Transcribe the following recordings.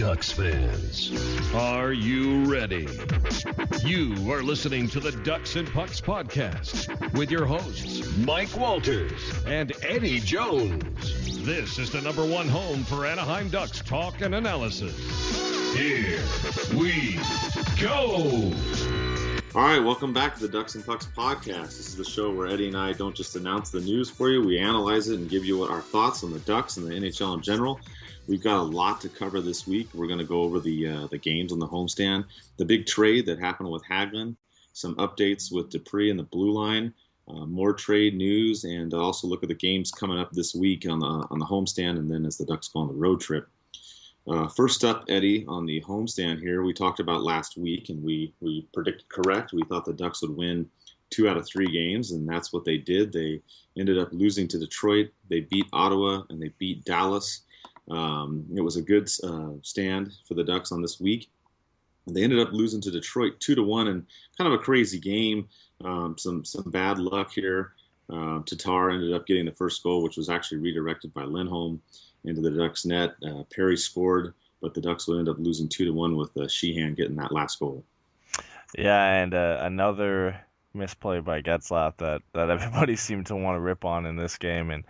Ducks fans, are you ready? You are listening to the Ducks and Pucks podcast with your hosts, Mike Walters and Eddie Jones. This is the #1 home for Anaheim Ducks talk and analysis. Here we go. All right, welcome back to the Ducks and Pucks podcast. This is the show where Eddie and I don't just announce the news for you. We analyze it and give you our thoughts on the Ducks and the NHL in general. We've got a lot to cover this week. We're going to go over the games on the homestand, the big trade that happened with Hagelin, some updates with Dupree and the blue line, more trade news, and also look at the games coming up this week on the homestand and then as the Ducks go on the road trip. First up, Eddie, on the homestand here, we talked about last week, and we predicted correct. We thought the Ducks would win 2 out of 3 games, and that's what they did. They ended up losing to Detroit. They beat Ottawa, and they beat Dallas. It was a good stand for the Ducks on this week. They ended up losing to Detroit 2-1, and kind of a crazy game. Some bad luck here. Tatar ended up getting the first goal, which was actually redirected by Lindholm into the Ducks net. Perry scored, but the Ducks would end up losing 2-1 with Sheehan getting that last goal. Yeah, and another misplay by Getzlaf that everybody seemed to want to rip on in this game, and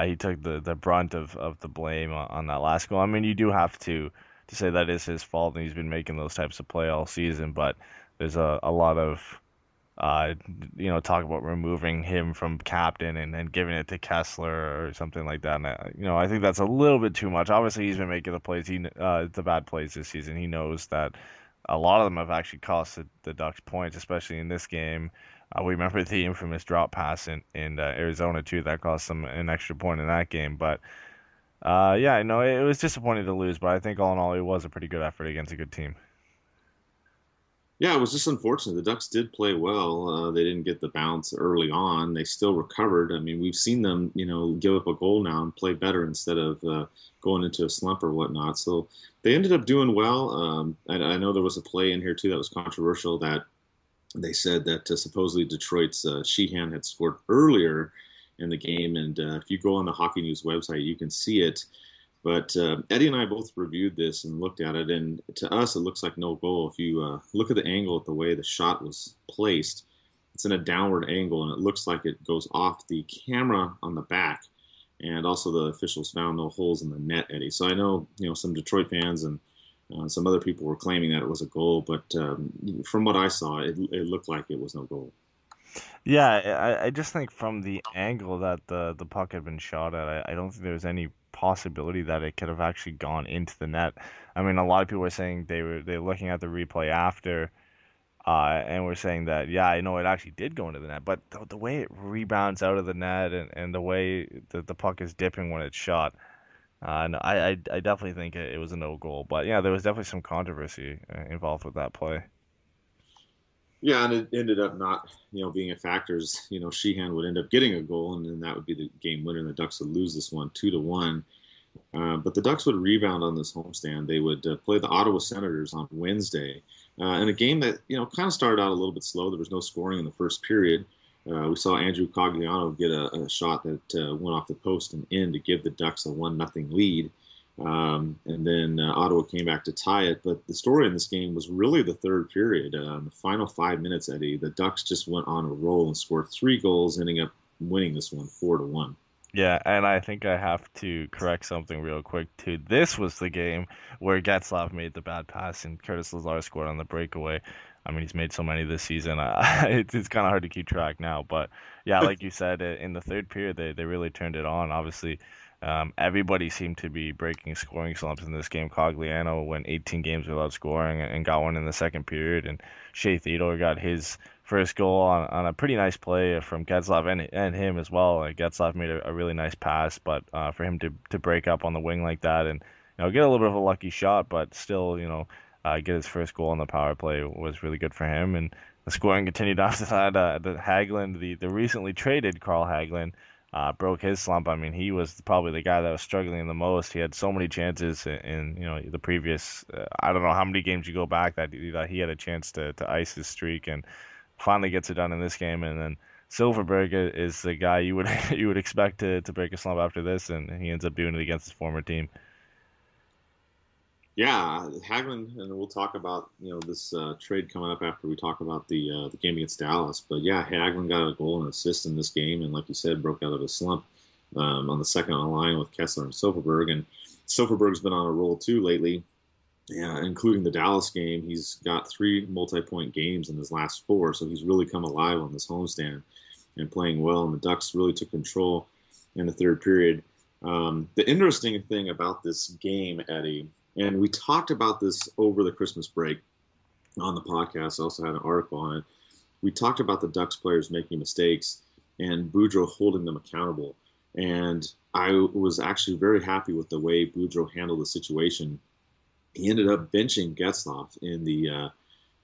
he took the brunt of the blame on that last goal. I mean, you do have to say that is his fault, and he's been making those types of play all season, but there's a lot of talk about removing him from captain and giving it to Kessler or something like that. And I think that's a little bit too much. Obviously, he's been making the bad plays this season. He knows that a lot of them have actually cost the Ducks points, especially in this game. We remember the infamous drop pass in Arizona too. That cost them an extra point in that game. But it was disappointing to lose. But I think all in all, it was a pretty good effort against a good team. Yeah, it was just unfortunate. The Ducks did play well. They didn't get the bounce early on. They still recovered. I mean, we've seen them, give up a goal now and play better instead of going into a slump or whatnot. So they ended up doing well. I know there was a play in here, too, that was controversial that they said that supposedly Detroit's Sheehan had scored earlier in the game. And if you go on the Hockey News website, you can see it. But Eddie and I both reviewed this and looked at it, and to us, it looks like no goal. If you look at the angle at the way the shot was placed, it's in a downward angle, and it looks like it goes off the camera on the back. And also the officials found no holes in the net, Eddie. So I know, some Detroit fans and some other people were claiming that it was a goal, but from what I saw, it looked like it was no goal. Yeah, I just think from the angle that the puck had been shot at, I don't think there was any possibility that it could have actually gone into the net. I mean, a lot of people were saying they're looking at the replay after, and we're saying that I know it actually did go into the net, but the way it rebounds out of the net and the way that the puck is dipping when it's shot, I definitely think it was a no goal. But yeah, there was definitely some controversy involved with that play. Yeah, and it ended up not, being a factor. Sheehan would end up getting a goal, and then that would be the game winner, and the Ducks would lose this one 2-1. But the Ducks would rebound on this homestand. They would play the Ottawa Senators on Wednesday, in a game that, kind of started out a little bit slow. There was no scoring in the first period. We saw Andrew Cogliano get a shot that went off the post and in to give the Ducks a 1-0 lead. And then Ottawa came back to tie it. But the story in this game was really the third period. In the final 5 minutes, Eddie, the Ducks just went on a roll and scored 3 goals, ending up winning this one 4-1. Yeah, and I think I have to correct something real quick, too. This was the game where Getzlaf made the bad pass and Curtis Lazar scored on the breakaway. I mean, he's made so many this season. It's kind of hard to keep track now. But, yeah, like you said, in the third period, they really turned it on. Obviously, everybody seemed to be breaking scoring slumps in this game. Cogliano went 18 games without scoring and got one in the second period. And Shea Theodore got his first goal on a pretty nice play from Getzlaf and him as well. Getzlaf made a really nice pass, but for him to break up on the wing like that and get a little bit of a lucky shot, but still get his first goal on the power play was really good for him. And the scoring continued after that. The Hagelin, the recently traded Carl Hagelin, broke his slump. I mean, he was probably the guy that was struggling the most. He had so many chances in the previous I don't know how many games you go back that he had a chance to ice his streak, and finally gets it done in this game. And then Silverberg is the guy you would expect to break a slump after this, and he ends up doing it against his former team. Yeah, Hagelin, and we'll talk about this trade coming up after we talk about the game against Dallas. But yeah, Hagelin got a goal and assist in this game, and like you said, broke out of a slump on the second on line with Kessler and Silverberg. And Silverberg's been on a roll too lately, yeah, including the Dallas game. He's got 3 multi-point games in his last 4, so he's really come alive on this homestand and playing well. And the Ducks really took control in the third period. The interesting thing about this game, Eddie, and we talked about this over the Christmas break on the podcast. I also had an article on it. We talked about the Ducks players making mistakes and Boudreau holding them accountable. And I was actually very happy with the way Boudreau handled the situation. He ended up benching Getzlaf in the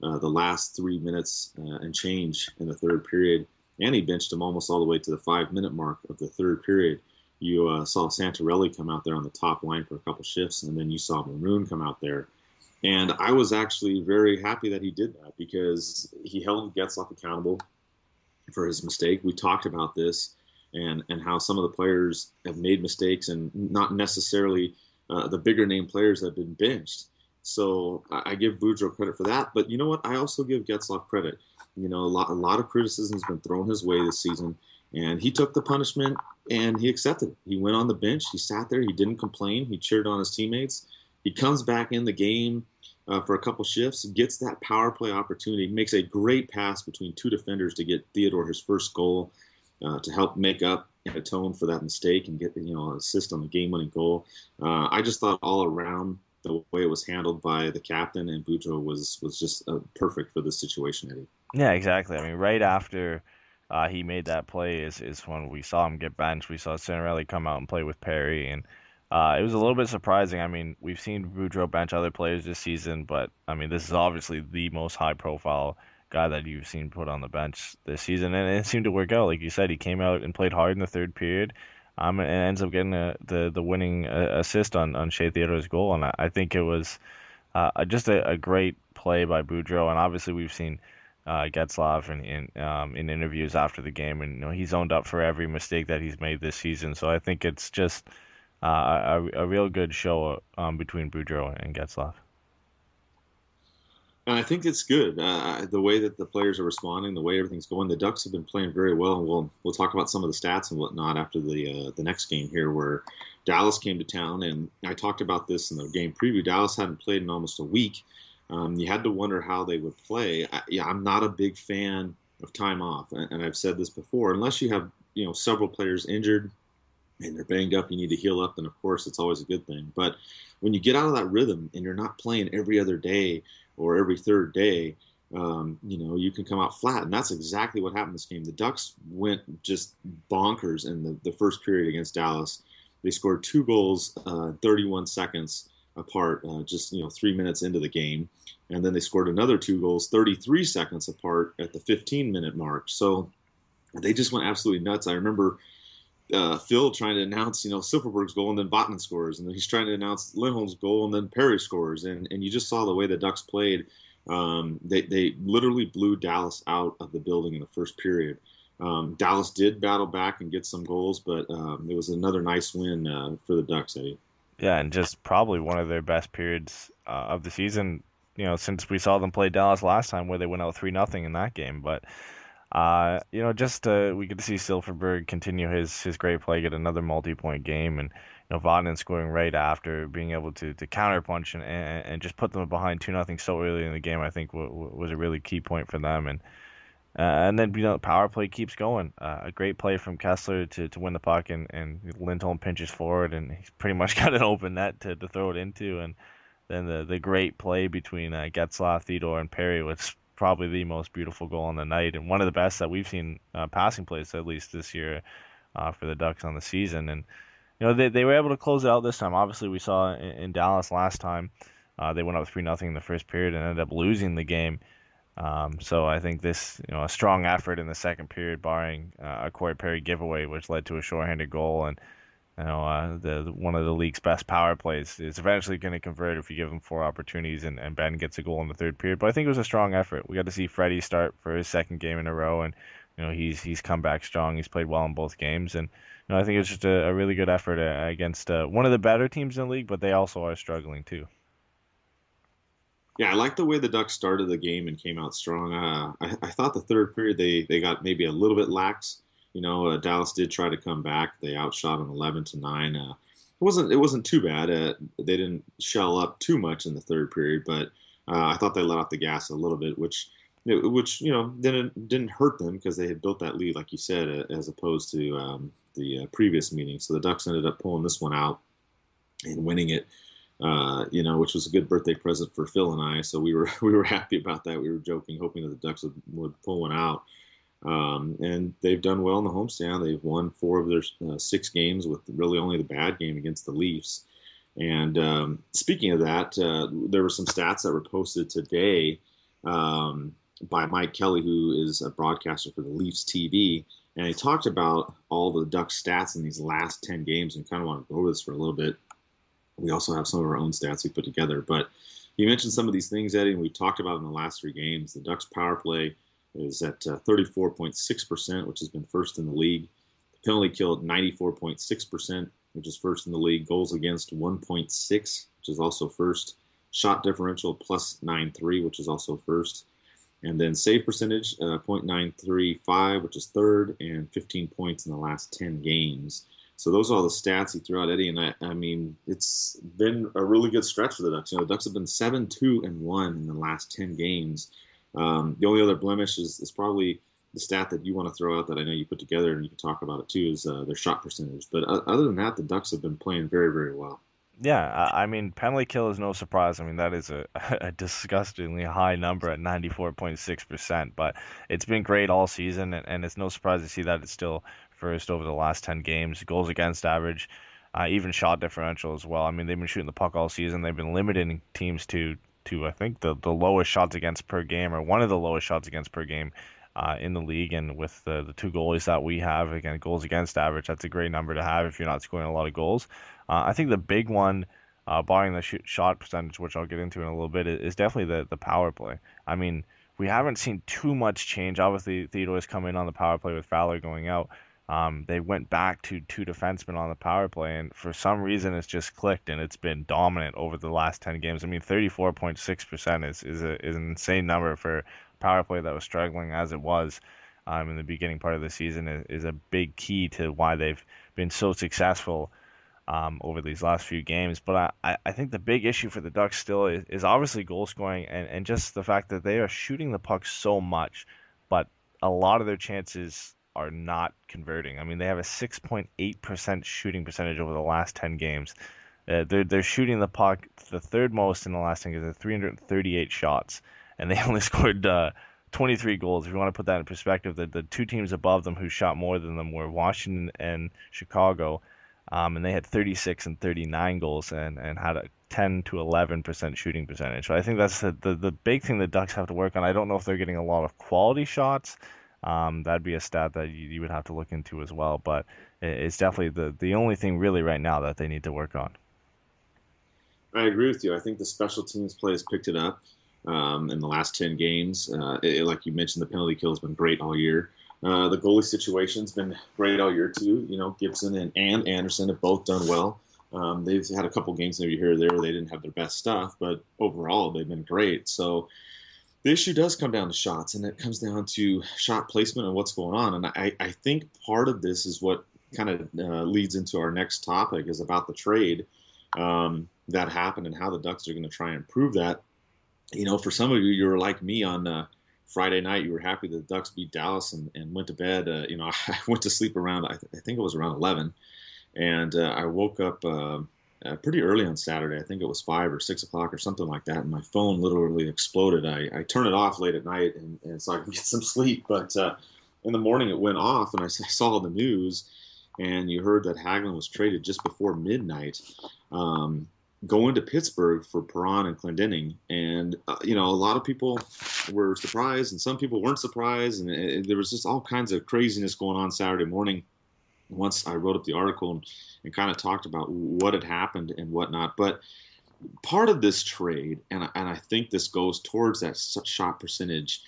last 3 minutes and change in the third period. And he benched him almost all the way to the 5-minute mark of the third period. You saw Santarelli come out there on the top line for a couple shifts, and then you saw Maroon come out there. And I was actually very happy that he did that because he held Getzlaf accountable for his mistake. We talked about this and how some of the players have made mistakes and not necessarily the bigger name players have been benched. So I give Boudreau credit for that. But you know what? I also give Getzlaf credit. A lot of criticism has been thrown his way this season. And he took the punishment and he accepted it. He went on the bench. He sat there. He didn't complain. He cheered on his teammates. He comes back in the game for a couple shifts, gets that power play opportunity, makes a great pass between 2 defenders to get Theodore his first goal to help make up and atone for that mistake and get an assist on the game-winning goal. I just thought all around the way it was handled by the captain and Boudreau was just perfect for this situation, Eddie. Yeah, exactly. I mean, right after he made that play is when we saw him get benched. We saw Santarelli come out and play with Perry, and it was a little bit surprising. I mean, we've seen Boudreau bench other players this season, but I mean, this is obviously the most high-profile guy that you've seen put on the bench this season, and it seemed to work out. Like you said, he came out and played hard in the third period, and ends up getting the winning assist on Shea Theodore's goal, and I think it was just a great play by Boudreau, and obviously we've seen Getzlaf in interviews after the game, and he's owned up for every mistake that he's made this season. So I think it's just a real good show between Boudreau and Getzlaf. And I think it's good the way that the players are responding, the way everything's going. The Ducks have been playing very well, and we'll talk about some of the stats and whatnot after the next game here, where Dallas came to town. And I talked about this in the game preview. Dallas hadn't played in almost a week. You had to wonder how they would play. I'm not a big fan of time off, and I've said this before. Unless you have several players injured and they're banged up, you need to heal up, then of course it's always a good thing. But when you get out of that rhythm and you're not playing every other day or every third day, you can come out flat, and that's exactly what happened this game. The Ducks went just bonkers in the first period against Dallas. They scored 2 goals 31 seconds apart, just 3 minutes into the game, and then they scored another 2 goals 33 seconds apart at the 15-minute mark. So they just went absolutely nuts. I remember Phil trying to announce Silverberg's goal, and then Vatanen scores, and then he's trying to announce Lindholm's goal, and then Perry scores, and you just saw the way the Ducks played. They literally blew Dallas out of the building in the first period. Dallas did battle back and get some goals, but it was another nice win for the Ducks, Eddie. Yeah, and just probably one of their best periods of the season, since we saw them play Dallas last time, where they went out 3-0 in that game. But we get to see Silverberg continue his great play, get another multi-point game, and Vatanen scoring right after, being able to counterpunch and just put them behind 2-0 so early in the game. I think was a really key point for them, and then the power play keeps going. A great play from Kessler to win the puck, and Lindholm pinches forward, and he's pretty much got an open net to throw it into, and then the great play between Getzlaf, Theodore, and Perry was probably the most beautiful goal on the night, and one of the best that we've seen passing plays at least this year for the Ducks on the season. And they were able to close it out this time. Obviously, we saw in Dallas last time they went up 3-0 in the first period and ended up losing the game. So I think this, a strong effort in the second period, barring a Corey Perry giveaway, which led to a shorthanded goal, and one of the league's best power plays is eventually going to convert if you give him 4 opportunities, and Ben gets a goal in the third period. But I think it was a strong effort. We got to see Freddie start for his second game in a row, and he's come back strong. He's played well in both games, and I think it's just a really good effort against one of the better teams in the league, but they also are struggling too. Yeah, I like the way the Ducks started the game and came out strong. I thought the third period they got maybe a little bit lax. Dallas did try to come back. They outshot them 11-9. It wasn't too bad. They didn't shell up too much in the third period, but I thought they let off the gas a little bit, which didn't hurt them because they had built that lead, like you said, as opposed to the previous meeting. So the Ducks ended up pulling this one out and winning it. Which was a good birthday present for Phil and I. So we were happy about that. We were joking, hoping that the Ducks would pull one out. And they've done well in the homestand. They've won 4 of their 6 games, with really only the bad game against the Leafs. And speaking of that, there were some stats that were posted today by Mike Kelly, who is a broadcaster for the Leafs TV. And he talked about all the Ducks stats in these last 10 games, and kind of want to go over this for a little bit. We also have some of our own stats we put together. But you mentioned some of these things, Eddie, and we talked about in the last 3 games. The Ducks power play is at 34.6%, which has been first in the league. The penalty kill at 94.6%, which is first in the league. Goals against 1.6, which is also first. Shot differential plus 9.3, which is also first. And then save percentage, .935, which is third, and 15 points in the last 10 games. So those are all the stats he threw out, Eddie, and I mean, it's been a really good stretch for the Ducks. The Ducks have been 7-2-1 in the last 10 games. The only other blemish is probably the stat that you want to throw out that I know you put together, and you can talk about it too, is their shot percentage. But other than that, the Ducks have been playing very, very well. Yeah, I mean, penalty kill is no surprise. I mean, that is a disgustingly high number at 94.6%, but it's been great all season, and it's no surprise to see that it's still first over the last 10 games. Goals against average, even shot differential as well. I mean, they've been shooting the puck all season. They've been limiting teams to I think the lowest shots against per game, or one of the lowest shots against per game in the league. And with the 2 goalies that we have, again, goals against average, that's a great number to have if you're not scoring a lot of goals. I think the big one, barring the shot percentage, which I'll get into in a little bit, is definitely the power play. I mean, we haven't seen too much change. Obviously, Theodore's come in on the power play with Fowler going out. They went back to 2 defensemen on the power play, and for some reason it's just clicked, and it's been dominant over the last 10 games. I mean, 34.6% is an insane number for power play that was struggling as it was in the beginning part of the season. Is a big key to why they've been so successful over these last few games. But I think the big issue for the Ducks still is obviously goal scoring, and just the fact that they are shooting the puck so much, but a lot of their chances are not converting. I mean, they have a 6.8% shooting percentage over the last 10 games. They're shooting the puck the third most in the last 10 games, 338 shots, and they only scored 23 goals. If you want to put that in perspective, the 2 teams above them who shot more than them were Washington and Chicago, and they had 36 and 39 goals and had a 10 to 11% shooting percentage. So I think that's the big thing the Ducks have to work on. I don't know if they're getting a lot of quality shots. That'd be a stat that you would have to look into as well, but it's definitely the only thing really right now that they need to work on. I agree with you. I think the special teams play has picked it up in the last 10 games. Like you mentioned, the penalty kill has been great all year. The goalie situation's been great all year too. Gibson and Anderson have both done well. They've had a couple games maybe here or there where they didn't have their best stuff, but overall they've been great. So the issue does come down to shots, and it comes down to shot placement and what's going on. And I think part of this is what kind of leads into our next topic, is about the trade that happened and how the Ducks are going to try and improve that. For some of you, you were like me on Friday night. You were happy that the Ducks beat Dallas and went to bed. I went to sleep around, I think it was around 11, and I woke up pretty early on Saturday. I think it was 5 or 6 o'clock or something like that, and my phone literally exploded. I turned it off late at night and so I could get some sleep, but in the morning it went off, and I saw the news, and you heard that Hagelin was traded just before midnight, going to Pittsburgh for Perron and Clendening. And a lot of people were surprised, and some people weren't surprised, and there was just all kinds of craziness going on Saturday morning once I wrote up the article and kind of talked about what had happened and whatnot. But part of this trade, and I think this goes towards that shot percentage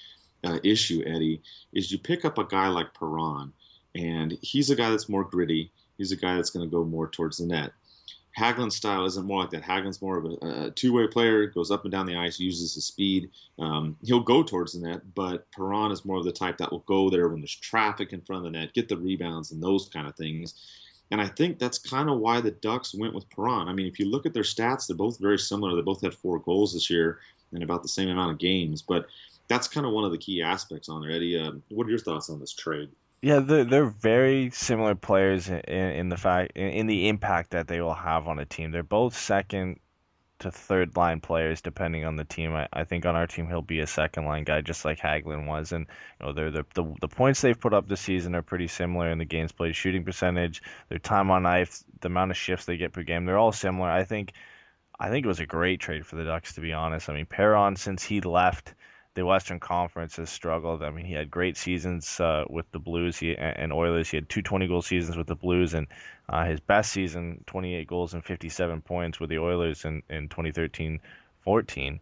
issue, Eddie, is you pick up a guy like Perron, and he's a guy that's more gritty. He's a guy that's going to go more towards the net. Hagelin's style isn't more like that. Hagelin's more of a two-way player, goes up and down the ice, uses his speed. He'll go towards the net, but Perron is more of the type that will go there when there's traffic in front of the net, get the rebounds and those kind of things. And I think that's kind of why the Ducks went with Perron. I mean, if you look at their stats, they're both very similar. They both had 4 goals this year in about the same amount of games. But that's kind of one of the key aspects on there. Eddie, what are your thoughts on this trade? Yeah, they're very similar players in the fact in the impact that they will have on a team. They're both second to third line players depending on the team. I think on our team he'll be a second line guy just like Hagelin was, and they're the points they've put up this season are pretty similar in the games played, shooting percentage, their time on ice, the amount of shifts they get per game. They're all similar. I think it was a great trade for the Ducks, to be honest. I mean, Perron, since he left the Western Conference, has struggled. I mean, he had great seasons with the Blues and Oilers. He had 2 20-goal seasons with the Blues, and his best season, 28 goals and 57 points with the Oilers in 2013-14.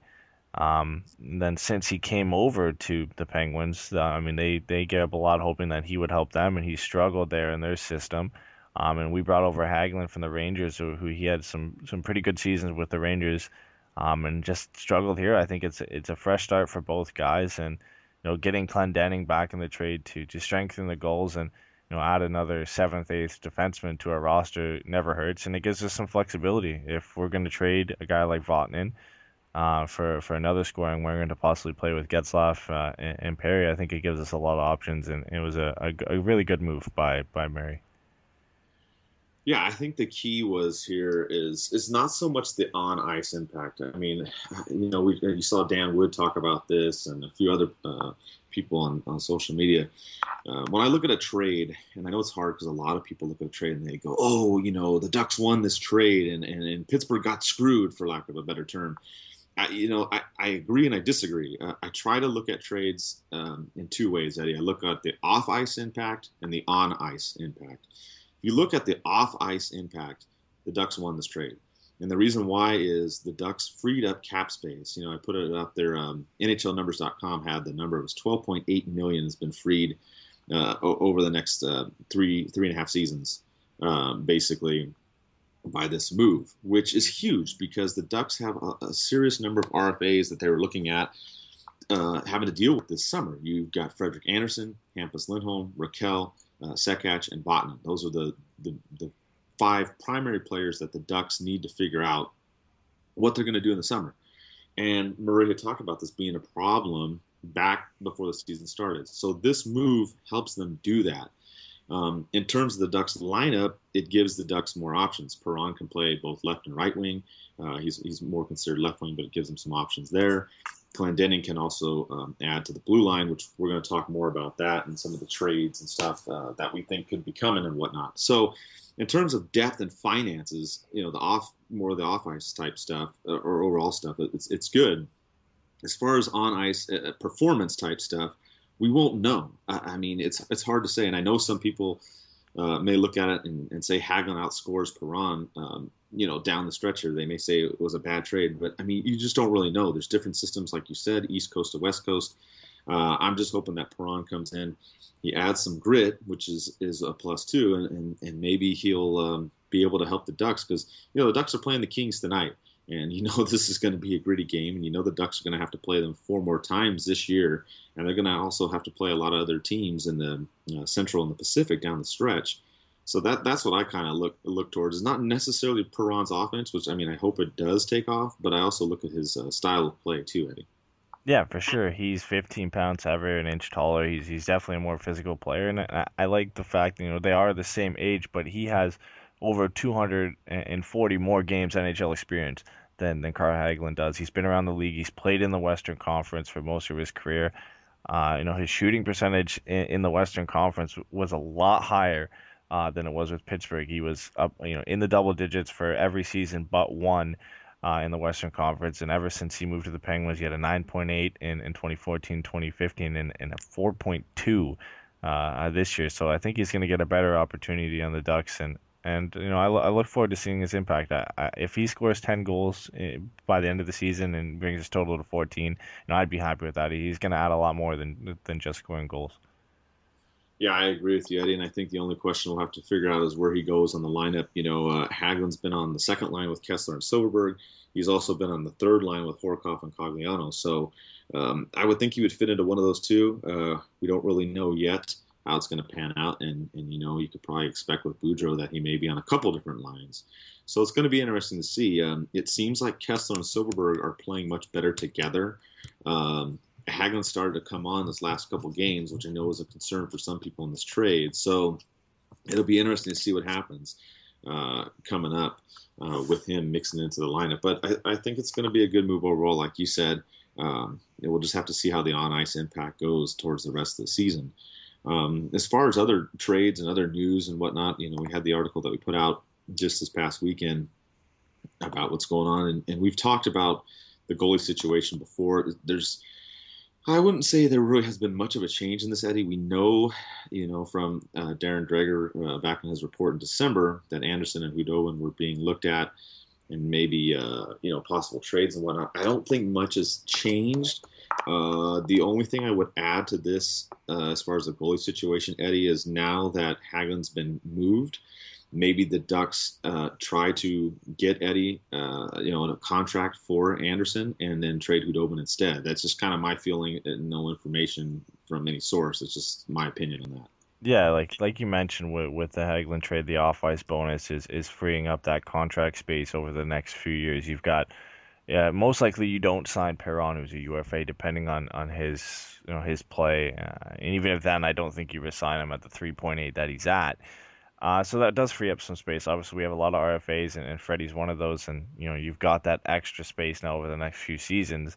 Then since he came over to the Penguins, I mean, they gave up a lot hoping that he would help them, and he struggled there in their system. And we brought over Hagelin from the Rangers, who he had some pretty good seasons with the Rangers, and just struggled here. I think it's a fresh start for both guys, and getting Clendening back in the trade to strengthen the goals and add another 7th, 8th defenseman to our roster never hurts, and it gives us some flexibility. If we're going to trade a guy like Vatanen for another scoring winger to possibly play with Getzlaf and Perry, I think it gives us a lot of options, and it was a really good move by Murray. Yeah, I think the key was here is not so much the on-ice impact. I mean, you saw Dan Wood talk about this and a few other people on social media. When I look at a trade, and I know it's hard because a lot of people look at a trade and they go, oh, the Ducks won this trade and Pittsburgh got screwed, for lack of a better term. I agree and I disagree. I try to look at trades in 2 ways, Eddie. I look at the off-ice impact and the on-ice impact. If you look at the off-ice impact, the Ducks won this trade. And the reason why is the Ducks freed up cap space. I put it up there. NHLnumbers.com had the number. It was $12.8 million has been freed over the next 3.5 seasons, basically, by this move, which is huge because the Ducks have a serious number of RFAs that they were looking at having to deal with this summer. You've got Frederick Anderson, Hampus Lindholm, Raquel, Sekach, and Vatanen. Those are the 5 primary players that the Ducks need to figure out what they're going to do in the summer. And Maria talked about this being a problem back before the season started. So this move helps them do that. In terms of the Ducks lineup, it gives the Ducks more options. Perron can play both left and right wing. He's more considered left wing, but it gives him some options there. Clendening can also add to the blue line, which we're going to talk more about that and some of the trades and stuff that we think could be coming and whatnot. So in terms of depth and finances, the off-ice type stuff or overall stuff, it's good. As far as on-ice performance type stuff, we won't know. I mean, it's hard to say. And I know some people may look at it and say Hagelin outscores Perron, down the stretch here. They may say it was a bad trade, but I mean, you just don't really know. There's different systems, like you said, East Coast to West Coast. I'm just hoping that Perron comes in. He adds some grit, which is a plus too, and maybe he'll be able to help the Ducks because, the Ducks are playing the Kings tonight. And this is going to be a gritty game, and the Ducks are going to have to play them 4 more times this year, and they're going to also have to play a lot of other teams in the Central and the Pacific down the stretch. So that's what I kind of look towards. It's not necessarily Perron's offense, which I mean I hope it does take off, but I also look at his style of play too, Eddie. Yeah, for sure. He's 15 pounds heavier, an inch taller. He's definitely a more physical player, and I like the fact they are the same age, but he has over 240 more games NHL experience than Carl Hagelin does. He's been around the league. He's played in the Western Conference for most of his career. His shooting percentage in the Western Conference was a lot higher than it was with Pittsburgh. He was up, in the double digits for every season but one in the Western Conference. And ever since he moved to the Penguins, he had a 9.8 in 2014, 2015, and a 4.2 this year. So I think he's going to get a better opportunity on the Ducks. And I look forward to seeing his impact. If he scores 10 goals by the end of the season and brings his total to 14, I'd be happy with that. He's going to add a lot more than just scoring goals. Yeah, I agree with you, Eddie. And I think the only question we'll have to figure out is where he goes on the lineup. Hagelin's been on the second line with Kessler and Silverberg. He's also been on the third line with Horkoff and Cogliano. So I would think he would fit into one of those two. We don't really know yet how it's going to pan out. And you could probably expect with Boudreau that he may be on a couple different lines. So it's going to be interesting to see. It seems like Kessler and Silverberg are playing much better together. Hagelin started to come on this last couple games, which I know is a concern for some people in this trade. So it'll be interesting to see what happens coming up with him mixing into the lineup. But I think it's going to be a good move overall, like you said. We'll just have to see how the on-ice impact goes towards the rest of the season. As far as other trades and other news and whatnot, we had the article that we put out just this past weekend about what's going on. And we've talked about the goalie situation before. I wouldn't say there really has been much of a change in this, Eddie. We know, from Darren Dreger back in his report in December that Anderson and Hudobin were being looked at and maybe, possible trades and whatnot. I don't think much has changed. The only thing I would add to this, as far as the goalie situation, Eddie, is now that Hagelin's been moved, maybe the Ducks try to get Eddy, in a contract for Anderson and then trade Hudobin instead. That's just kind of my feeling, and no information from any source. It's just my opinion on that. Yeah, like you mentioned with the Hagelin trade, the off-ice bonus is freeing up that contract space over the next few years. You've got, yeah, most likely you don't sign Perron, who's a UFA, depending on his play. And even if then, I don't think you resign him at the 3.8 that he's at. So that does free up some space. Obviously, we have a lot of RFAs, and Freddie's one of those. And you've got that extra space now over the next few seasons.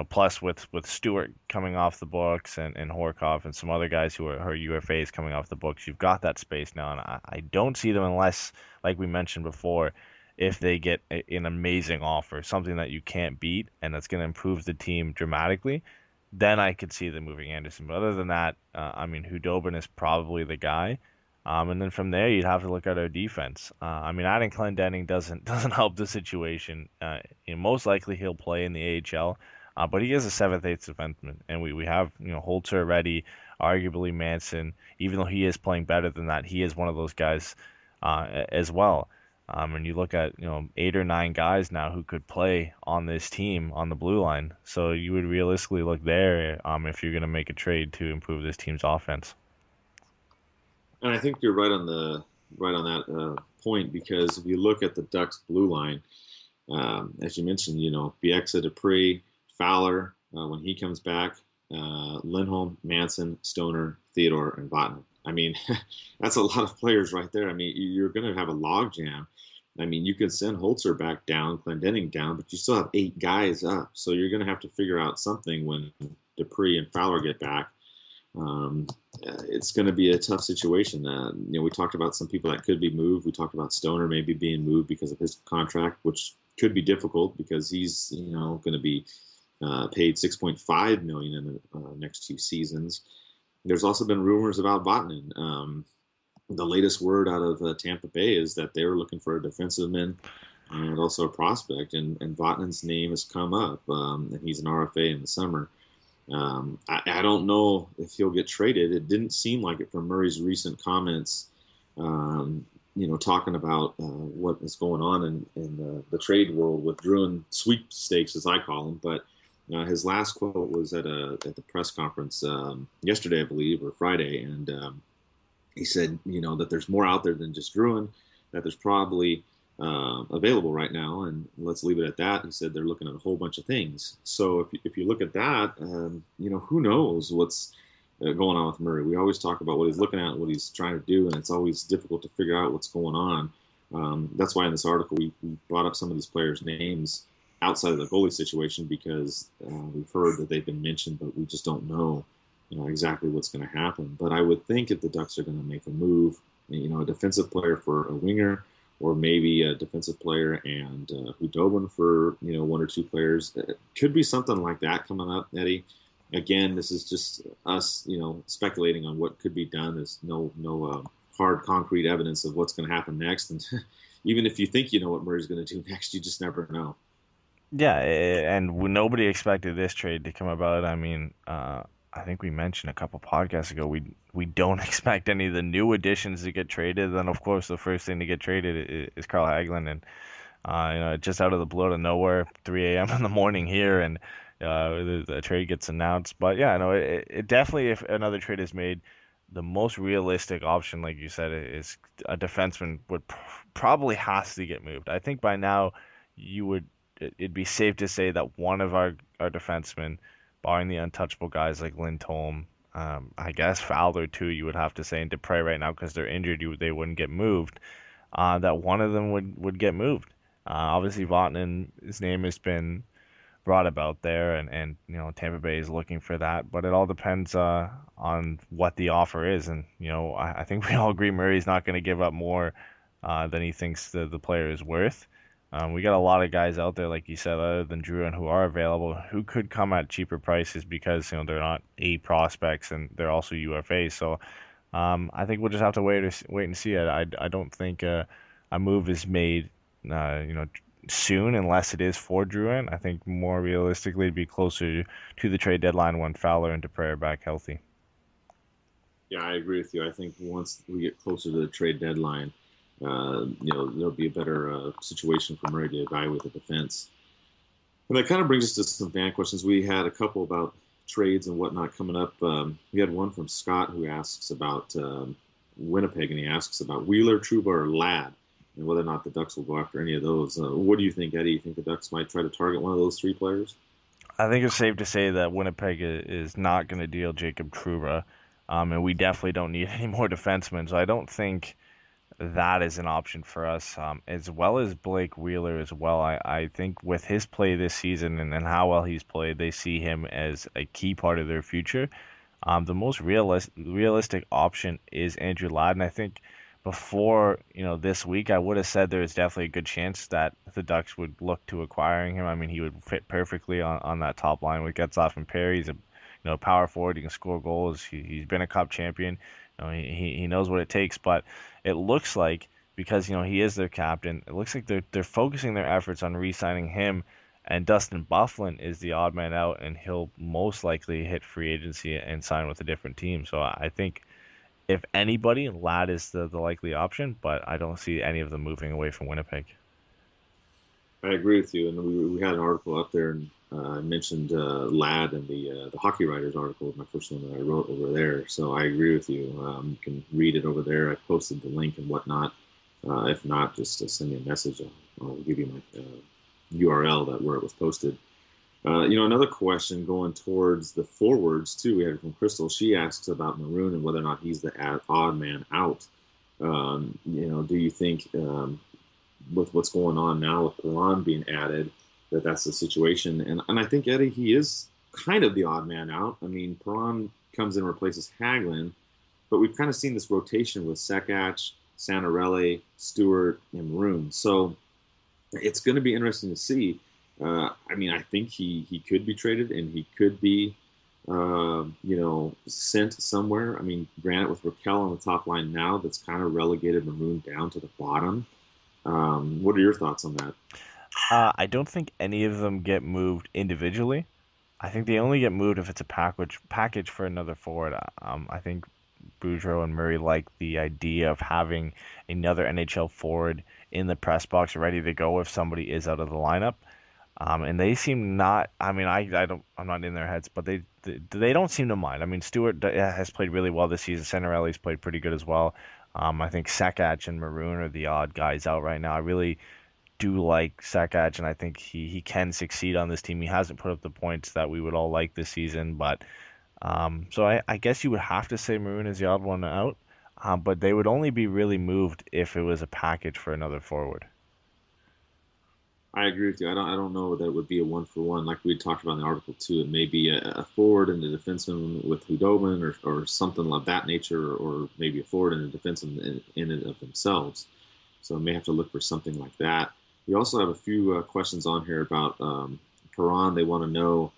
Plus with Stewart coming off the books and Horkoff and some other guys who are UFAs coming off the books, you've got that space now. And I don't see them unless, like we mentioned before, if they get an amazing offer, something that you can't beat, and that's going to improve the team dramatically. Then I could see them moving Anderson. But other than that, Hudobin is probably the guy. And then from there, you'd have to look at our defense. Adding Clendening doesn't help the situation. Most likely he'll play in the AHL, but he is a seventh-eighth defenseman, and we have Holzer ready, arguably Manson. Even though he is playing better than that, he is one of those guys as well. And you look at 8 or 9 guys now who could play on this team on the blue line. So you would realistically look there if you're going to make a trade to improve this team's offense. And I think you're right on that point, because if you look at the Ducks blue line, as you mentioned, Bieksa, Dupree, Fowler, when he comes back, Lindholm, Manson, Stoner, Theodore, and Vatanen. That's a lot of players right there. You're going to have a logjam. You could send Holzer back down, Clendening down, but you still have 8 guys up. So you're going to have to figure out something when Dupree and Fowler get back. It's going to be a tough situation. We talked about some people that could be moved. We talked about Stoner maybe being moved because of his contract, which could be difficult because he's going to be paid $6.5 million in the next 2 seasons. There's also been rumors about Vatanen. The latest word out of Tampa Bay is that they're looking for a defenseman and also a prospect, and Vatanen's name has come up, and he's an RFA in the summer. I don't know if he'll get traded. It didn't seem like it from Murray's recent comments, talking about what is going on in the trade world with Druin sweepstakes, as I call them. But his last quote was at the press conference yesterday, I believe, or Friday, and he said, that there's more out there than just Druin, that there's probably available right now, and let's leave it at that. He said they're looking at a whole bunch of things. So if you look at that, who knows what's going on with Murray. We always talk about what he's looking at, what he's trying to do, and it's always difficult to figure out what's going on. That's why in this article we brought up some of these players' names outside of the goalie situation, because we've heard that they've been mentioned, but we just don't know exactly what's going to happen. But I would think if the Ducks are going to make a move, a defensive player for a winger, or maybe a defensive player and Hudobin for 1 or 2 players. It could be something like that coming up, Eddie. Again, this is just us, speculating on what could be done. There's no hard, concrete evidence of what's going to happen next. And even if you think you know what Murray's going to do next, you just never know. Yeah, and nobody expected this trade to come about. I think we mentioned a couple podcasts ago, we don't expect any of the new additions to get traded. Then of course the first thing to get traded is Carl Hagelin, and just out of the blue, out of nowhere, 3 a.m. in the morning here, and the trade gets announced. But yeah, no, it definitely, if another trade is made, the most realistic option, like you said, is a defenseman would probably has to get moved. I think by now you would it'd be safe to say that one of our defensemen, barring the untouchable guys like Lindholm, I guess Fowler too, you would have to say, and Dupre right now because they're injured, they wouldn't get moved. That one of them would get moved. Obviously, Vatanen, his name has been brought about there, and Tampa Bay is looking for that. But it all depends on what the offer is, and I think we all agree Murray's not going to give up more than he thinks the player is worth. We got a lot of guys out there, like you said, other than Drouin, who are available, who could come at cheaper prices because they're not A prospects and they're also UFAs. So I think we'll just have to wait and see. I don't think a move is made, soon unless it is for Drouin. I think more realistically, it'd be closer to the trade deadline when Fowler and Dupre are back healthy. Yeah, I agree with you. I think once we get closer to the trade deadline, there'll be a better situation for Murray to evaluate the defense. And that kind of brings us to some fan questions. We had a couple about trades and whatnot coming up. We had one from Scott who asks about Winnipeg, and he asks about Wheeler, Trouba, or Ladd, and whether or not the Ducks will go after any of those. What do you think, Eddie? You think the Ducks might try to target one of those three players? I think it's safe to say that Winnipeg is not going to deal Jacob Trouba, and we definitely don't need any more defensemen. So I don't think that is an option for us, as well as Blake Wheeler as well. I think with his play this season and how well he's played, they see him as a key part of their future. The most realistic option is Andrew Ladd, and I think before this week, I would have said there is definitely a good chance that the Ducks would look to acquiring him. I mean, he would fit perfectly on that top line with Getzlaf and Perry. He's a power forward. He can score goals. He's been a Cup champion. He knows what it takes. But it looks like, because he is their captain, it looks like they're focusing their efforts on re-signing him, and Dustin Byfuglien is the odd man out, and he'll most likely hit free agency and sign with a different team. So I think, if anybody, Ladd is the likely option, but I don't see any of them moving away from Winnipeg. I agree with you, and we had an article up there, and I mentioned Ladd in the Hockey Writers article, my first one that I wrote over there. So I agree with you. You can read it over there. I posted the link and whatnot. If not, just send me a message. I'll give you my URL where it was posted. Another question going towards the forwards too. We had from Crystal. She asks about Maroon and whether or not he's the odd man out. Do you think with what's going on now with Perron being added, that's the situation? And I think, Eddie, he is kind of the odd man out. I mean, Perron comes in and replaces Hagelin, but we've kind of seen this rotation with Sekach, Santarelli, Stewart, and Maroon. So it's going to be interesting to see. I think he could be traded, and he could be, sent somewhere. I mean, granted, with Raquel on the top line now, that's kind of relegated Maroon down to the bottom. What are your thoughts on that? I don't think any of them get moved individually. I think they only get moved if it's a package for another forward. I think Boudreau and Murray like the idea of having another NHL forward in the press box ready to go if somebody is out of the lineup. And they seem not. I mean, I'm not in their heads, but they don't seem to mind. I mean, Stewart has played really well this season. Santarelli's played pretty good as well. I think Sekach and Maroon are the odd guys out right now. I really do like Sekach, and I think he can succeed on this team. He hasn't put up the points that we would all like this season, but so I guess you would have to say Maroon is the odd one out. But they would only be really moved if it was a package for another forward. I agree with you. I don't know that it would be a one-for-one like we talked about in the article too. It may be a forward and a defenseman with Hudobin or something of that nature, or maybe a forward and a defenseman in and of themselves. So we may have to look for something like that. We also have a few questions on here about Perron. They want to know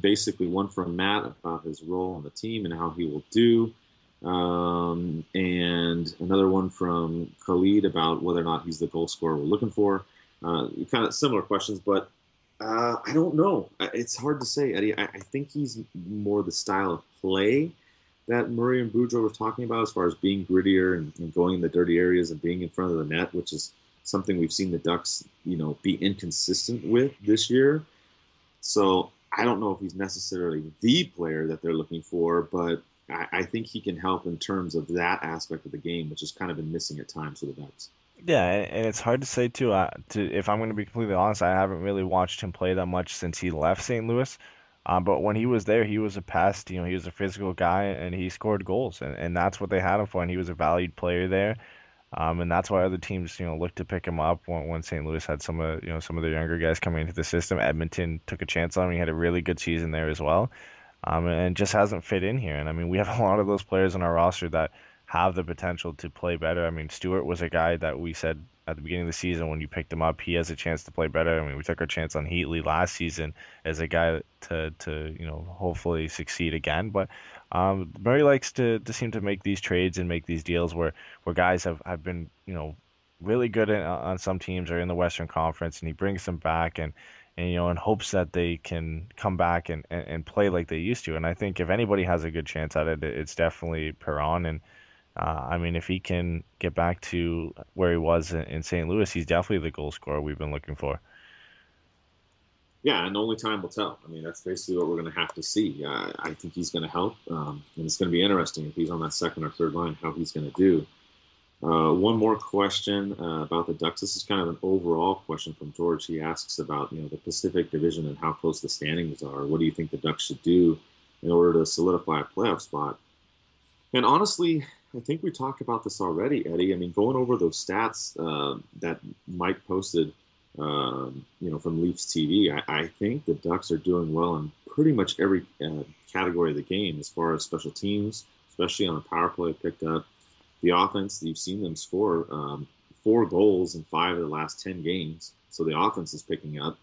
basically one from Matt about his role on the team and how he will do. And another one from Khalid about whether or not he's the goal scorer we're looking for. Kind of similar questions, but I don't know. It's hard to say, Eddie. I think he's more the style of play that Murray and Boudreaux were talking about, as far as being grittier and going in the dirty areas and being in front of the net, which is something we've seen the Ducks, be inconsistent with this year. So I don't know if he's necessarily the player that they're looking for, but I think he can help in terms of that aspect of the game, which has kind of been missing at times for the Ducks. Yeah, and it's hard to say too. If I'm going to be completely honest, I haven't really watched him play that much since he left St. Louis. But when he was there, he was a pest. He was a physical guy, and he scored goals, and that's what they had him for. And he was a valued player there. And that's why other teams, looked to pick him up when St. Louis had some of their younger guys coming into the system. Edmonton took a chance on him. He had a really good season there as well, and just hasn't fit in here. And I mean, we have a lot of those players on our roster that have the potential to play better. I mean, Stewart was a guy that we said at the beginning of the season when you picked him up, he has a chance to play better. I mean, we took our chance on Heatley last season as a guy to hopefully succeed again. But Murray likes to seem to make these trades and make these deals where guys have been really good on some teams or in the Western Conference, and he brings them back and in hopes that they can come back and play like they used to. And I think if anybody has a good chance at it, it's definitely Perron. And I mean, if he can get back to where he was in St. Louis, he's definitely the goal scorer we've been looking for. Yeah, and only time will tell. I mean, that's basically what we're going to have to see. I think he's going to help, and it's going to be interesting if he's on that second or third line, how he's going to do. One more question about the Ducks. This is kind of an overall question from George. He asks about the Pacific Division and how close the standings are. What do you think the Ducks should do in order to solidify a playoff spot? And honestly, I think we talked about this already, Eddie. I mean, going over those stats that Mike posted, from Leafs TV, I think the Ducks are doing well in pretty much every category of the game, as far as special teams, especially on the power play picked up. The offense, you've seen them score 4 goals in 5 of the last 10 games. So the offense is picking up.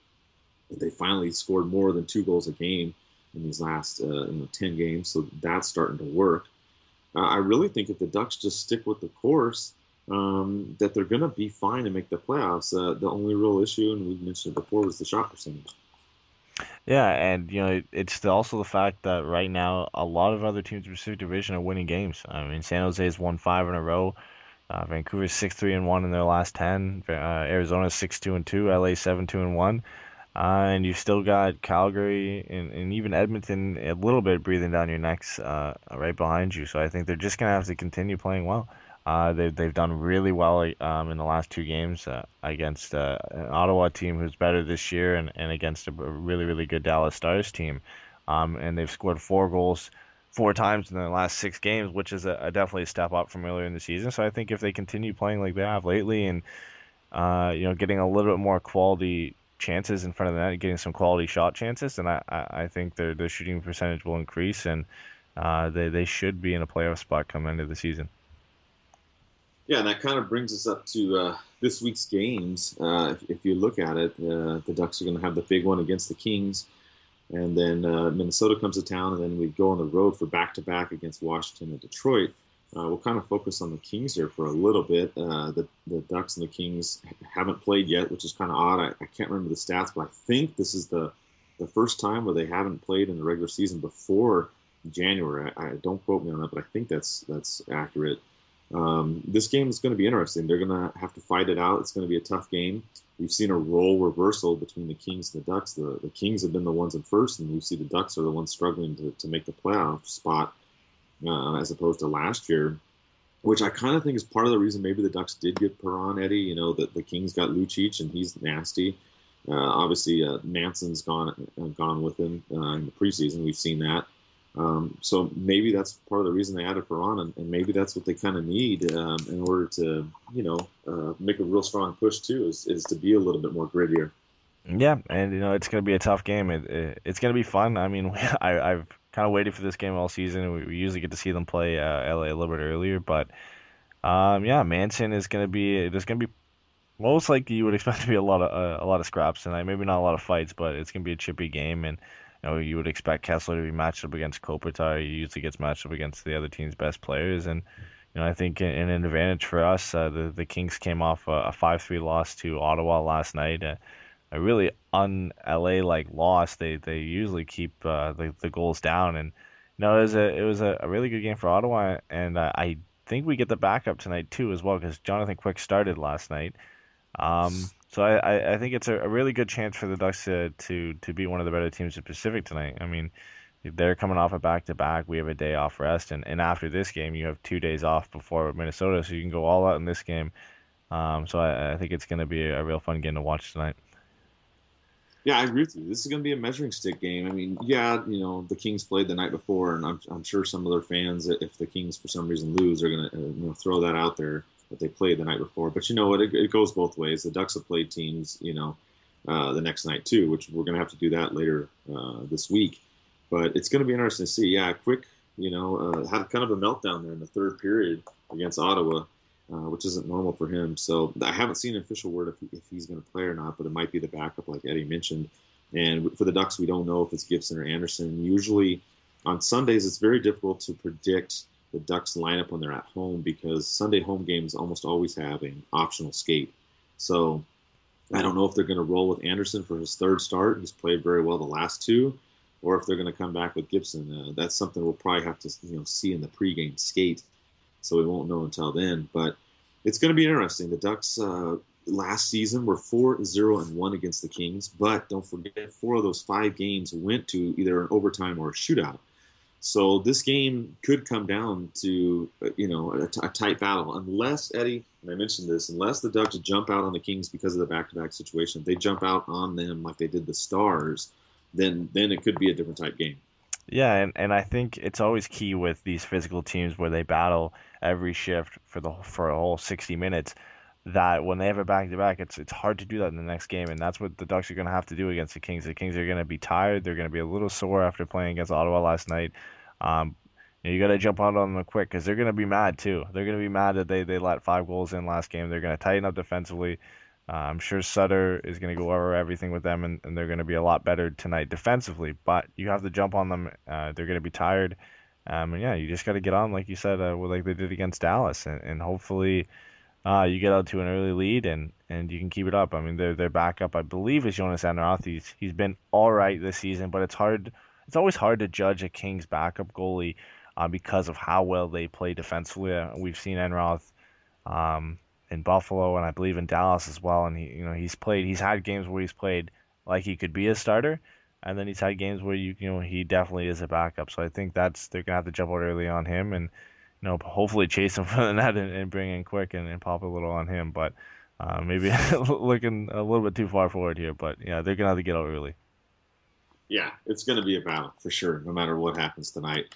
They finally scored more than 2 goals a game in these last 10 games. So that's starting to work. I really think if the Ducks just stick with the course, that they're going to be fine to make the playoffs. The only real issue, and we mentioned it before, was the shot percentage. Yeah, and it's also the fact that right now a lot of other teams in the Pacific Division are winning games. I mean, San Jose's won 5 in a row. Vancouver's 6-3-1 in their last 10. Arizona's 6-2-2. LA 7-2-1. And you've still got Calgary and even Edmonton a little bit breathing down your necks right behind you. So I think they're just going to have to continue playing well. They've done really well in the last 2 games against an Ottawa team who's better this year and against a really, really good Dallas Stars team. And they've scored 4 goals 4 times in their last 6 games, which is definitely a step up from earlier in the season. So I think if they continue playing like they have lately and getting a little bit more quality chances in front of the net, getting some quality shot chances, and I think their shooting percentage will increase, and they should be in a playoff spot come end of the season. Yeah, and that kind of brings us up to this week's games. If you look at it, the Ducks are going to have the big one against the Kings, and then Minnesota comes to town, and then we go on the road for back-to-back against Washington and Detroit. We'll kind of focus on the Kings here for a little bit. The Ducks and the Kings haven't played yet, which is kind of odd. I can't remember the stats, but I think this is the first time where they haven't played in the regular season before January. I don't quote me on that, but I think that's accurate. This game is going to be interesting. They're going to have to fight it out. It's going to be a tough game. We've seen a role reversal between the Kings and the Ducks. The Kings have been the ones in first, and we see the Ducks are the ones struggling to make the playoff spot. As opposed to last year, which I kind of think is part of the reason maybe the Ducks did get Perron, Eddie. That the Kings got Lucic, and he's nasty. Obviously, Manson's gone with him in the preseason. We've seen that. So maybe that's part of the reason they added Perron, and maybe that's what they kind of need in order to, make a real strong push too, is to be a little bit more grittier. Yeah, and it's going to be a tough game. It's going to be fun. I mean, I've kind of waited for this game all season. We usually get to see them play LA a little bit earlier, but yeah, Manson is going to be. There's going to be most likely you would expect to be a lot of scraps tonight. Maybe not a lot of fights, but it's going to be a chippy game, and you would expect Kessler to be matched up against Kopitar. He usually gets matched up against the other team's best players, and I think in an advantage for us, the Kings came off a 5-3 loss to Ottawa last night. a really un-LA like loss. They usually keep the goals down, and it was a really good game for Ottawa, and I think we get the backup tonight too as well because Jonathan Quick started last night. So I think it's a really good chance for the Ducks to be one of the better teams in Pacific tonight. I mean, they're coming off a back-to-back. We have a day off rest, and after this game, you have 2 days off before Minnesota, so you can go all out in this game. So I think it's going to be a real fun game to watch tonight. Yeah, I agree with you. This is going to be a measuring stick game. I mean, yeah, the Kings played the night before, and I'm sure some of their fans, if the Kings for some reason lose, are going to throw that out there that they played the night before. But you know what? It goes both ways. The Ducks have played teams, the next night too, which we're going to have to do that later this week. But it's going to be interesting to see. Yeah, Quick, had kind of a meltdown there in the third period against Ottawa. Which isn't normal for him. So I haven't seen an official word if he's going to play or not, but it might be the backup, like Eddy mentioned. And for the Ducks, we don't know if it's Gibson or Anderson. Usually on Sundays, it's very difficult to predict the Ducks lineup when they're at home because Sunday home games almost always have an optional skate. So I don't know if they're going to roll with Anderson for his third start. He's played very well the last two, or if they're going to come back with Gibson. That's something we'll probably have to see in the pregame skate. So we won't know until then. But it's going to be interesting. The Ducks last season were 4-0-1 against the Kings, but don't forget 4 of those 5 games went to either an overtime or a shootout. So this game could come down to a tight battle, unless Eddy, and I mentioned this, unless the Ducks jump out on the Kings because of the back-to-back situation. If they jump out on them like they did the Stars, then it could be a different type game. Yeah, and I think it's always key with these physical teams where they battle every shift for a whole 60 minutes that when they have a back-to-back, it's hard to do that in the next game, and that's what the Ducks are going to have to do against the Kings. The Kings are going to be tired. They're going to be a little sore after playing against Ottawa last night. You got to jump out on them quick because they're going to be mad too. They're going to be mad that they let 5 goals in last game. They're going to tighten up defensively. I'm sure Sutter is going to go over everything with them, and they're going to be a lot better tonight defensively. But you have to jump on them. They're going to be tired. And yeah, you just got to get on, like you said, like they did against Dallas, and hopefully you get out to an early lead and you can keep it up. I mean, their backup, I believe, is Jonas Enroth. He's been all right this season, but it's hard. It's always hard to judge a Kings backup goalie because of how well they play defensively. We've seen Enroth in Buffalo and I believe in Dallas as well, and he's had games where he's played like he could be a starter, and then he's had games where he definitely is a backup. So I think they're gonna have to jump out early on him and hopefully chase him for the net and bring in Quick and pop a little on him. But maybe looking a little bit too far forward here. But yeah, they're gonna have to get out early. Yeah, it's going to be a battle for sure, no matter what happens tonight.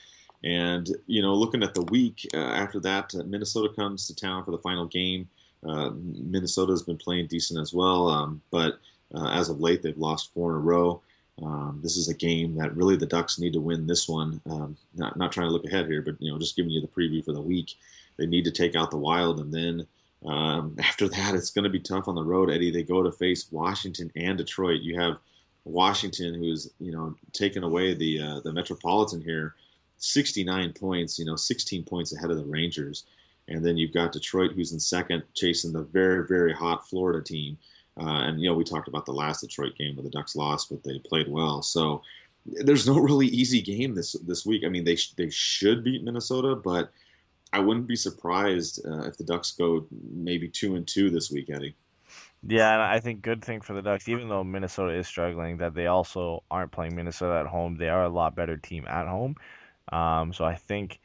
And looking at the week after that, Minnesota comes to town for the final game. Minnesota's been playing decent as well, but as of late, they've lost 4 in a row. This is a game that really the Ducks need to win this one. Not trying to look ahead here, but just giving you the preview for the week. They need to take out the Wild, and then after that, it's going to be tough on the road, Eddy. They go to face Washington and Detroit. You have Washington, who's taken away the Metropolitan here, 69 points. 16 points ahead of the Rangers. And then you've got Detroit, who's in second, chasing the very, very hot Florida team. And we talked about the last Detroit game where the Ducks lost, but they played well. So there's no really easy game this week. I mean, they should beat Minnesota, but I wouldn't be surprised if the Ducks go maybe 2-2 this week, Eddy. Yeah, and I think good thing for the Ducks, even though Minnesota is struggling, that they also aren't playing Minnesota at home. They are a lot better team at home. So I think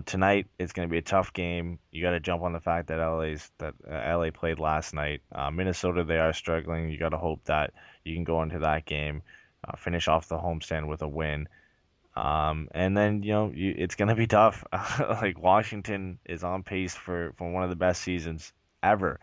tonight it's going to be a tough game. You got to jump on the fact that LA played last night. Minnesota, they are struggling. You got to hope that you can go into that game, finish off the homestand with a win. And then it's going to be tough. Like Washington is on pace for one of the best seasons ever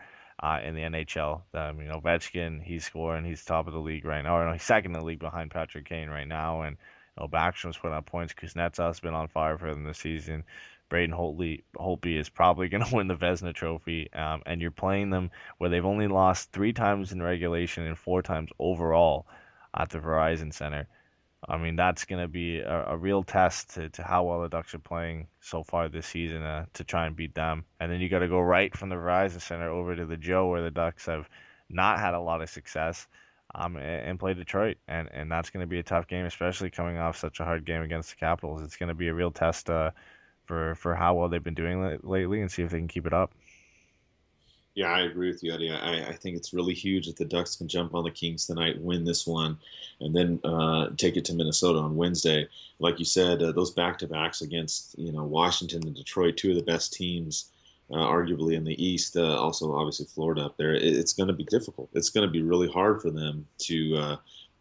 in the NHL. Ovechkin, he's scoring. He's top of the league right now. Or no, he's second in the league behind Patrick Kane right now. And Backstrom's putting up points. Kuznetsov's been on fire for them this season. Braden Holtby is probably going to win the Vezina Trophy. And you're playing them where they've only lost 3 times in regulation and 4 times overall at the Verizon Center. I mean, that's going to be a real test to how well the Ducks are playing so far this season to try and beat them. And then you got to go right from the Verizon Center over to the Joe, where the Ducks have not had a lot of success. and play Detroit, and that's going to be a tough game, especially coming off such a hard game against the Capitals. It's going to be a real test for how well they've been doing lately, and see if they can keep it up. Yeah, I agree with you, Eddie. I think it's really huge that the Ducks can jump on the Kings tonight, win this one, and then take it to Minnesota on Wednesday. Like you said, those back-to-backs against Washington and Detroit, two of the best teams, arguably in the East. Also, obviously Florida up there. It's going to be difficult. It's going to be really hard for them to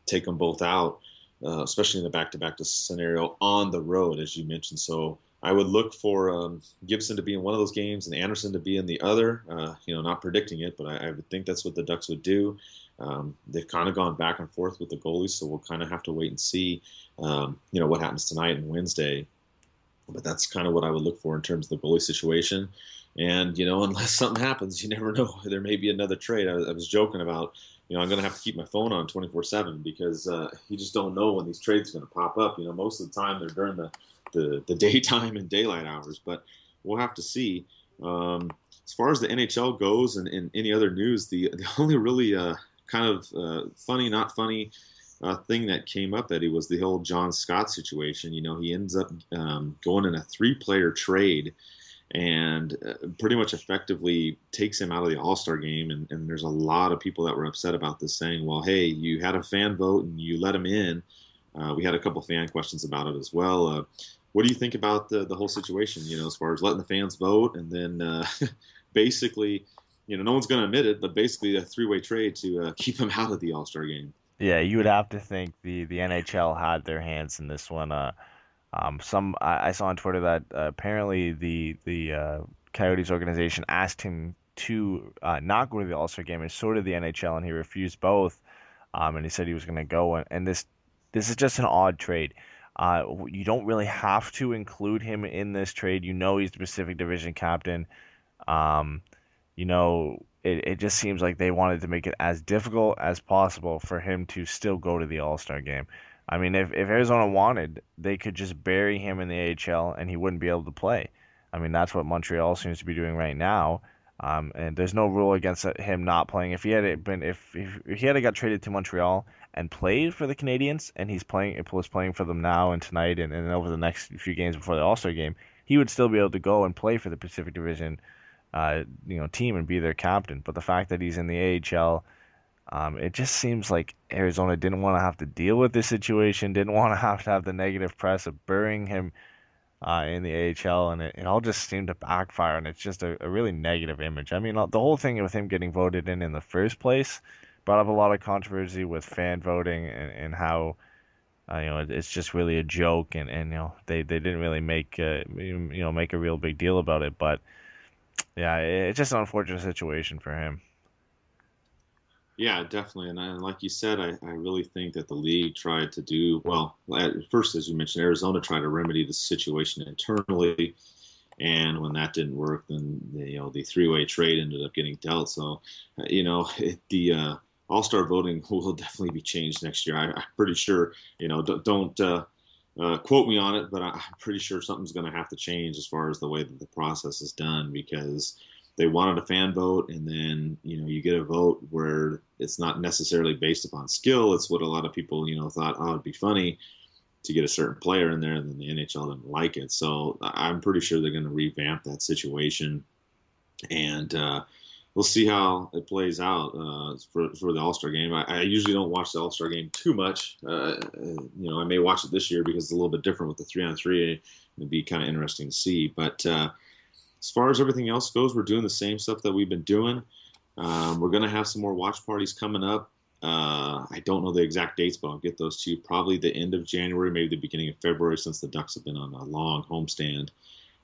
take them both out, especially in the back-to-back scenario on the road, as you mentioned. So I would look for Gibson to be in one of those games and Anderson to be in the other. Not predicting it, but I would think that's what the Ducks would do. They've kind of gone back and forth with the goalies, so we'll kind of have to wait and see, what happens tonight and Wednesday. But that's kind of what I would look for in terms of the goalie situation. And, unless something happens, you never know. There may be another trade. I was joking about, I'm going to have to keep my phone on 24/7 because you just don't know when these trades are going to pop up. Most of the time they're during the daytime and daylight hours, but we'll have to see. As far as the NHL goes and any other news, the only really kind of funny, not funny thing that came up, Eddie, was the whole John Scott situation. He ends up going in a 3-player trade and pretty much effectively takes him out of the All-Star game. And there's a lot of people that were upset about this, saying, well, hey, you had a fan vote and you let him in. We had a couple fan questions about it as well. What do you think about the whole situation, as far as letting the fans vote and then basically, no one's going to admit it, but basically a 3-way trade to keep him out of the All-Star game? Yeah, you would have to think the NHL had their hands in this one. I saw on Twitter that apparently the Coyotes organization asked him to not go to the All-Star game, and so did the NHL, and he refused both. And he said he was going to go, and this is just an odd trade. You don't really have to include him in this trade. He's the Pacific Division captain. It just seems like they wanted to make it as difficult as possible for him to still go to the All-Star game. I mean, if Arizona wanted, they could just bury him in the AHL and he wouldn't be able to play. I mean, that's what Montreal seems to be doing right now. And there's no rule against him not playing. If he had got traded to Montreal and played for the Canadiens, and was playing for them now and tonight and over the next few games before the All-Star game, he would still be able to go and play for the Pacific Division, team and be their captain. But the fact that he's in the AHL, it just seems like Arizona didn't want to have to deal with this situation, didn't want to have the negative press of burying him in the AHL, and it all just seemed to backfire, and it's just a really negative image. I mean, the whole thing with him getting voted in the first place brought up a lot of controversy with fan voting and how it's just really a joke, and they didn't really make a real big deal about it. But yeah, it's just an unfortunate situation for him. Yeah, definitely. And like you said, I really think that the league tried to do, well, at first, as you mentioned, Arizona tried to remedy the situation internally. And when that didn't work, then the 3-way trade ended up getting dealt. So, the All-Star voting will definitely be changed next year. I'm pretty sure, don't quote me on it, but I'm pretty sure something's going to have to change as far as the way that the process is done, because they wanted a fan vote, and then you get a vote where it's not necessarily based upon skill. It's what a lot of people thought, it'd be funny to get a certain player in there, and then the NHL didn't like it. So I'm pretty sure they're going to revamp that situation, and we'll see how it plays out for the All-Star game. I usually don't watch the All-Star game too much. I may watch it this year because it's a little bit different with the 3-on-3. It'd be kind of interesting to see, but as far as everything else goes, we're doing the same stuff that we've been doing. We're going to have some more watch parties coming up. I don't know the exact dates, but I'll get those to you probably the end of January, maybe the beginning of February, since the Ducks have been on a long homestand.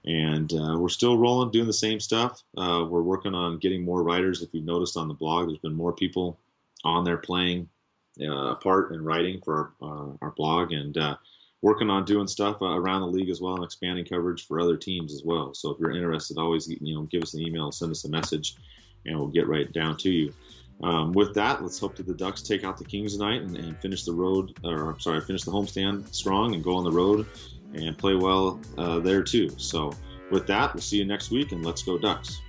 And we're still rolling, doing the same stuff. We're working on getting more writers. If you've noticed on the blog, there's been more people on there playing a part in writing for our blog, and working on doing stuff around the league as well, and expanding coverage for other teams as well. So if you're interested, always give us an email, send us a message, and we'll get right down to you. With that, let's hope that the Ducks take out the Kings tonight and finish the homestand strong and go on the road and play well there too. So with that, we'll see you next week, and let's go Ducks.